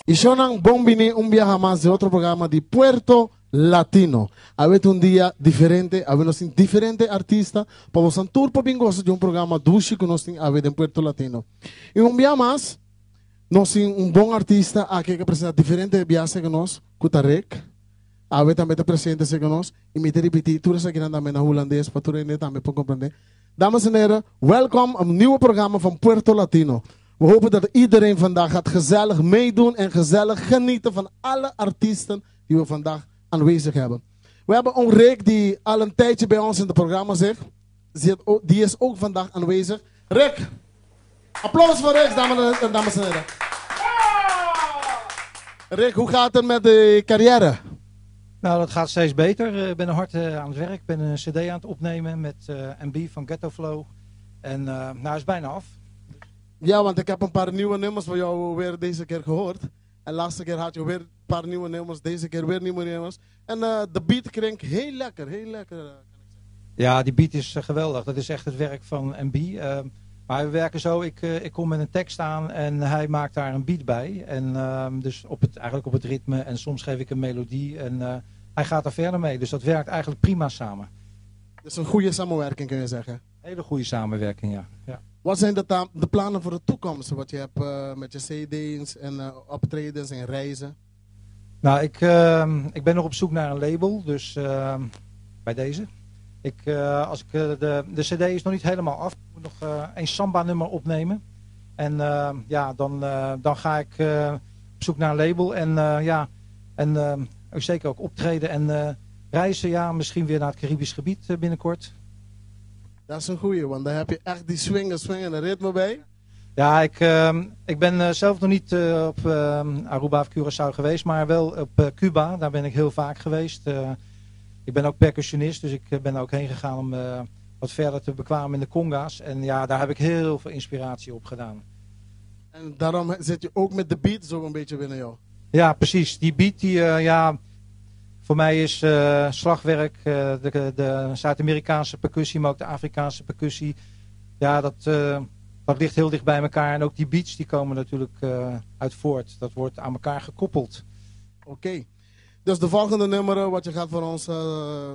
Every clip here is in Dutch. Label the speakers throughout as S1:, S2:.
S1: Y yo no bombini un viaje más de otro programa de Puerto Latino. A ver un día diferente, a ver diferentes artistas, para un tour para bingos de un programa dulce que nos tiene a ver en Puerto Latino. Y un día más, nos tiene un buen artista aquí que presenta diferentes viajes que nos, Rik. A ver también te presenta que nos, y me te repetir, tú eres aquí también holandés, para tú también puedo comprender. Dames en heren, welkom op een nieuwe programma van Puerto Latino. We hopen dat iedereen vandaag gaat gezellig meedoen en gezellig genieten van alle artiesten die we vandaag aanwezig hebben. We hebben een Rik die al een tijdje bij ons in het programma zit. Die is ook vandaag aanwezig. Rik, applaus voor Rik, dames en heren. Rik, hoe gaat het met de carrière?
S2: Nou, dat gaat steeds beter. Ik ben hard aan het werk. Ik ben een cd aan het opnemen met MB van Ghetto Flow. En nou is bijna af.
S1: Ja, want ik heb een paar nieuwe nummers van jou weer deze keer gehoord. En laatste keer had je weer een paar nieuwe nummers. Deze keer weer nieuwe nummers. En de beat klinkt heel lekker, heel lekker.
S2: Ja, die beat is geweldig. Dat is echt het werk van MB. Maar we werken zo, ik kom met een tekst aan en hij maakt daar een beat bij. En dus eigenlijk op het ritme en soms geef ik een melodie en hij gaat daar verder mee. Dus dat werkt eigenlijk prima samen.
S1: Dus een goede samenwerking kun je zeggen?
S2: Hele goede samenwerking, ja. Ja.
S1: Wat zijn de plannen voor de toekomst? Wat je hebt met je cd's en optredens en reizen?
S2: Nou, ik ben nog op zoek naar een label, dus bij deze. De cd is nog niet helemaal af. Ik moet nog een samba nummer opnemen. En ja, dan ga ik op zoek naar een label. En zeker ook optreden en reizen. Ja, misschien weer naar het Caribisch gebied binnenkort.
S1: Dat is een goeie, want daar heb je echt die swingende ritme bij.
S2: Ja, ik ben zelf nog niet op Aruba of Curaçao geweest. Maar wel op Cuba. Daar ben ik heel vaak geweest. Ik ben ook percussionist, dus ik ben er ook heen gegaan om wat verder te bekwamen in de conga's. En ja, daar heb ik heel veel inspiratie op gedaan.
S1: En daarom zit je ook met de beat zo een beetje binnen jou?
S2: Ja, precies. Die beat, ja, voor mij is slagwerk, de Zuid-Amerikaanse percussie, maar ook de Afrikaanse percussie. Ja, dat ligt heel dicht bij elkaar. En ook die beats die komen natuurlijk uit voort. Dat wordt aan elkaar gekoppeld.
S1: Oké. Dus de volgende nummer wat je gaat voor ons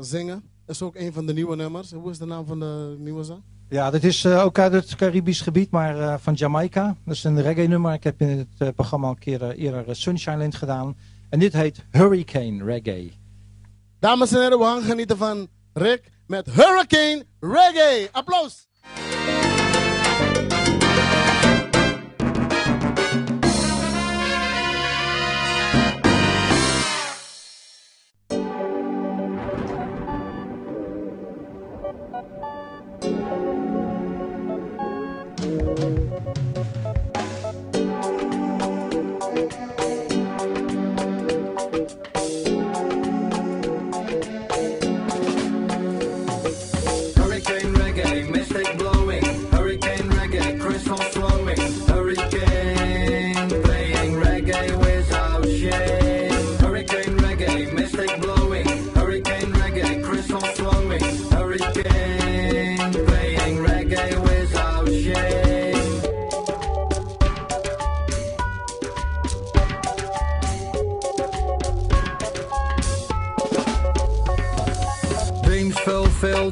S1: zingen, is ook een van de nieuwe nummers. Hoe is de naam van de nieuwe zang?
S2: Ja, dit is ook uit het Caribisch gebied, maar van Jamaica. Dat is een reggae nummer. Ik heb in het programma al een keer eerder Sunshine Land gedaan. En dit heet Hurricane Reggae.
S1: Dames en heren, we gaan genieten van Rik met Hurricane Reggae. Applaus!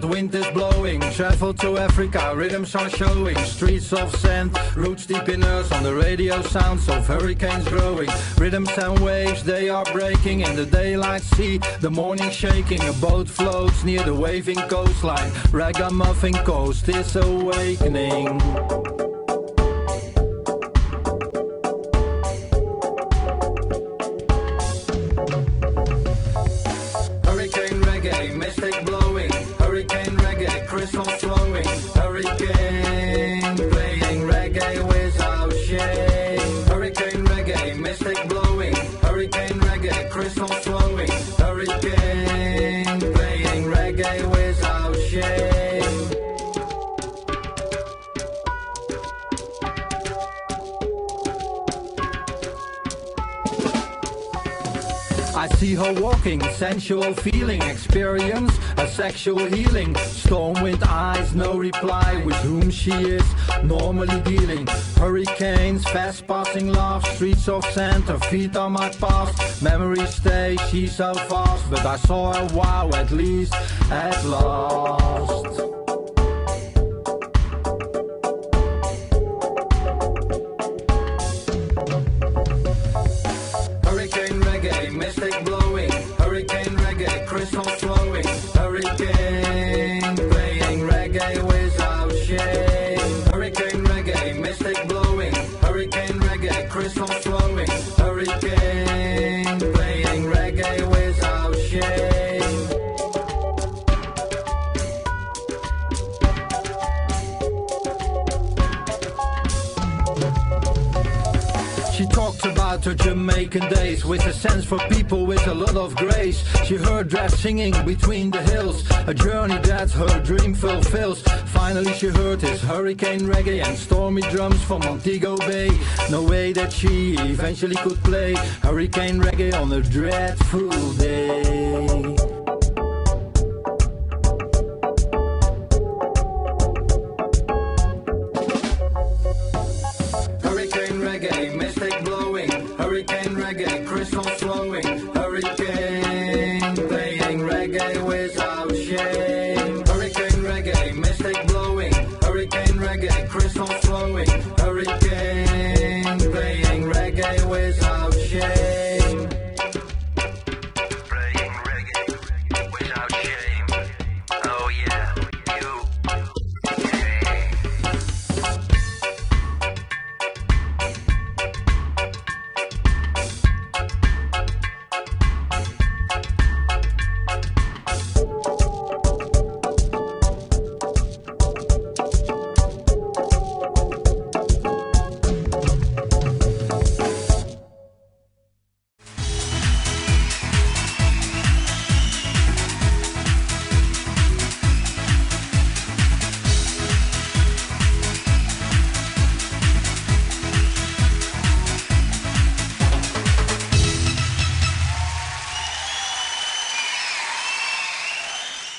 S3: Wind is blowing, travel to Africa, rhythms are showing, streets of sand, roots deep in us, on the radio sounds of hurricanes growing, rhythms and waves, they are breaking in the daylight sea, the morning shaking, a boat floats near the waving coastline, ragamuffin coast is awakening. see her walking, sensual feeling, experience a sexual healing. Storm wind eyes, no reply, with whom she is normally dealing. Hurricanes, fast passing love, streets of sand, her feet on my past. Memories stay, she's so fast, but I saw her, wow, at least at last. Hurricane reggae, mystic blowing. Hurricane reggae, crystals flowing. Hurricane playing reggae without shame. Hurricane reggae, mystic blowing. Hurricane reggae, crystals flowing. Hurricane playing reggae without shame. She talked about her Jamaican days with a sense for people with a lot of grace. She heard Dred singing between the hills, a journey that her dream fulfills. Finally she heard his hurricane reggae and stormy drums from Montego Bay. No way that she eventually could play hurricane reggae on a dreadful day. Hurricane reggae, crystals flowing. Hurricane playing reggae without shame.